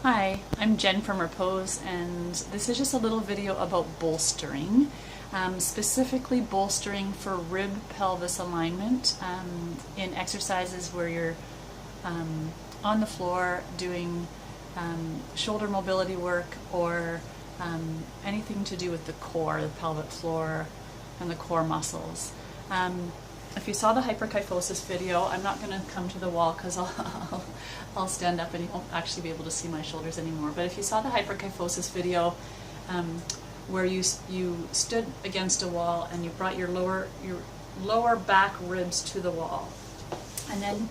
Hi, I'm Jen from Repose, and this is just a little video about bolstering, specifically bolstering for rib-pelvis alignment in exercises where you're on the floor doing shoulder mobility work or anything to do with the core, the pelvic floor, and the core muscles. If you saw the hyperkyphosis video, I'm not going to come to the wall because I'll stand up and you won't actually be able to see my shoulders anymore. But if you saw the hyperkyphosis video where you stood against a wall and you brought your lower back ribs to the wall, and then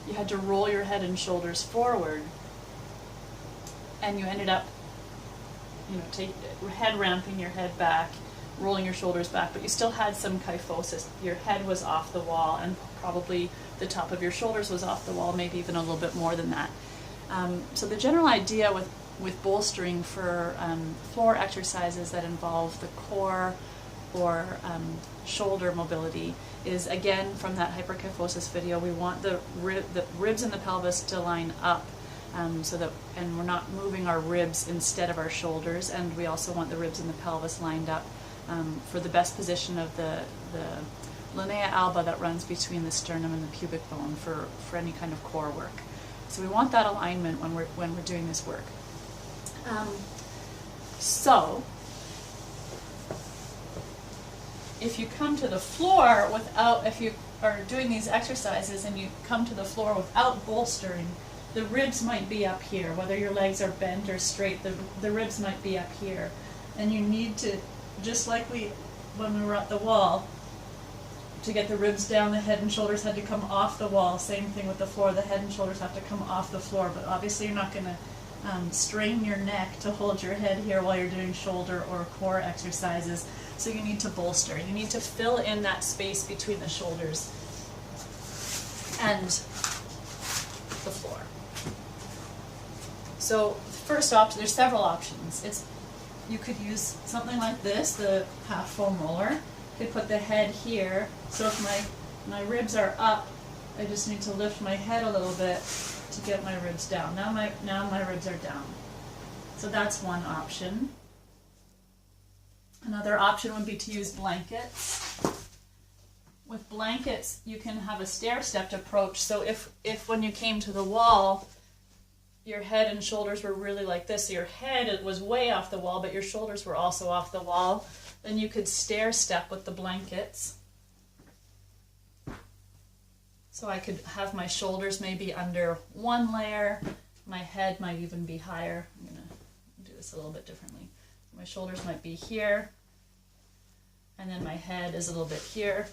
you had to roll your head and shoulders forward, and you ended up, head ramping your head back, rolling your shoulders back, but you still had some kyphosis. Your head was off the wall and probably the top of your shoulders was off the wall, maybe even a little bit more than that. So the general idea with bolstering for floor exercises that involve the core or shoulder mobility is, again, from that hyperkyphosis video, we want the ribs and the pelvis to line up and we're not moving our ribs instead of our shoulders, and we also want the ribs and the pelvis lined up for the best position of the linea alba that runs between the sternum and the pubic bone for any kind of core work. So we want that alignment when we're doing this work. So if you come to the floor if you are doing these exercises and you come to the floor without bolstering, the ribs might be up here. Whether your legs are bent or straight, the ribs might be up here. And you need to, just like when we were at the wall, to get the ribs down, the head and shoulders had to come off the wall. Same thing with the floor, the head and shoulders have to come off the floor, but obviously you're not going to strain your neck to hold your head here while you're doing shoulder or core exercises, so you need to bolster. You need to fill in that space between the shoulders and the floor. So first option, there's several options. You could use something like this, the half foam roller. You could put the head here, so if my ribs are up, I just need to lift my head a little bit to get my ribs down. Now my ribs are down. So that's one option. Another option would be to use blankets. With blankets, you can have a stair-stepped approach. So if when you came to the wall, your head and shoulders were really like this, so your head was way off the wall, but your shoulders were also off the wall, then you could stair step with the blankets. So I could have my shoulders maybe under one layer, my head might even be higher. I'm going to do this a little bit differently. My shoulders might be here, and then my head is a little bit here,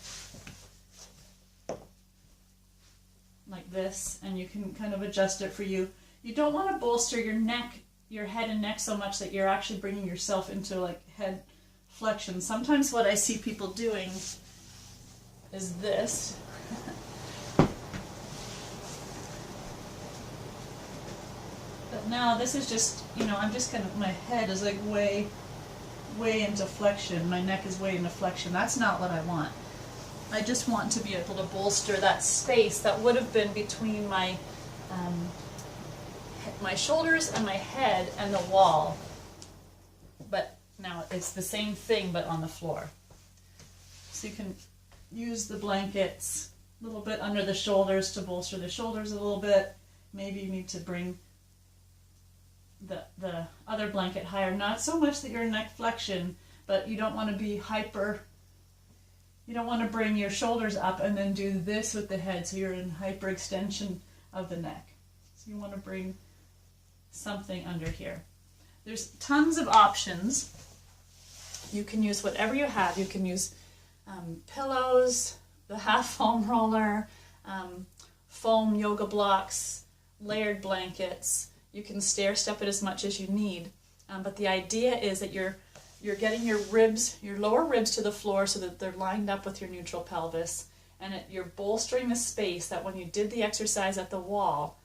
like this, and you can kind of adjust it for you. You don't want to bolster your head and neck so much that you're actually bringing yourself into like head flexion. Sometimes what I see people doing is this. But now this is just, I'm just kind of, my head is like way into flexion. My neck is way into flexion. That's not what I want. I just want to be able to bolster that space that would have been between my shoulders and my head and the wall, but now it's the same thing but on the floor. So you can use the blankets a little bit under the shoulders to bolster the shoulders a little bit. Maybe you need to bring the other blanket higher, not so much that you're neck flexion, but you don't want to be you don't want to bring your shoulders up and then do this with the head, so you're in hyperextension of the neck. So you want to bring something under here. There's tons of options. You can use whatever you have. You can use pillows, the half foam roller, foam yoga blocks, layered blankets. You can stair step it as much as you need, but the idea is that you're getting your lower ribs to the floor so that they're lined up with your neutral pelvis, and you're bolstering the space that when you did the exercise at the wall,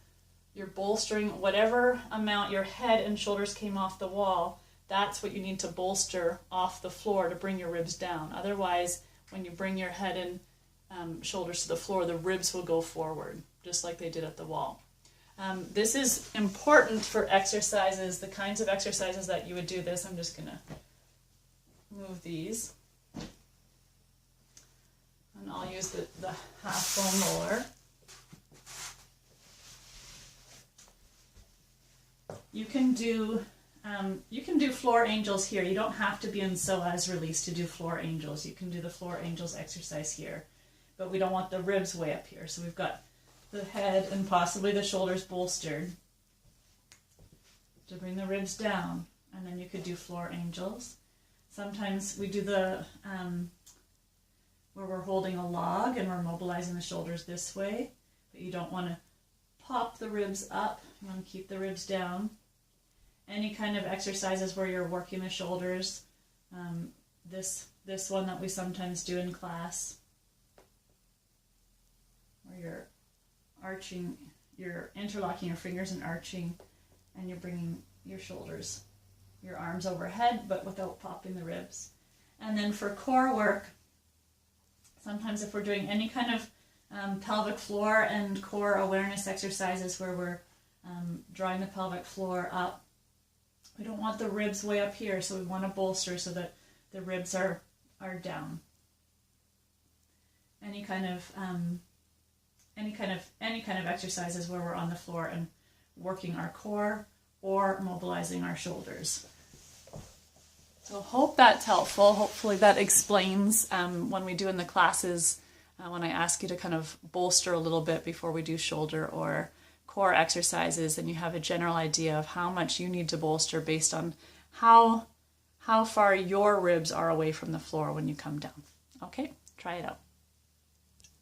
you're bolstering whatever amount your head and shoulders came off the wall. That's what you need to bolster off the floor to bring your ribs down. Otherwise, when you bring your head and shoulders to the floor, the ribs will go forward, just like they did at the wall. This is important for exercises, the kinds of exercises that you would do this. I'm just going to move these. And I'll use the half foam roller. You can do floor angels here. You don't have to be in psoas release to do floor angels. You can do the floor angels exercise here, but we don't want the ribs way up here. So we've got the head and possibly the shoulders bolstered to bring the ribs down, and then you could do floor angels. Sometimes we do the where we're holding a log and we're mobilizing the shoulders this way, but you don't want to pop the ribs up. You want to keep the ribs down. Any kind of exercises where you're working the shoulders. This one that we sometimes do in class, where you're arching, you're interlocking your fingers and arching, and you're bringing your shoulders, your arms overhead, but without popping the ribs. And then for core work, sometimes if we're doing any kind of pelvic floor and core awareness exercises where we're drawing the pelvic floor up, we don't want the ribs way up here, so we want to bolster so that the ribs are down. Any kind of exercises where we're on the floor and working our core or mobilizing our shoulders. So hope that's helpful. Hopefully that explains when we do in the classes, when I ask you to kind of bolster a little bit before we do shoulder or core exercises, and you have a general idea of how much you need to bolster based on how far your ribs are away from the floor when you come down. Okay, try it out.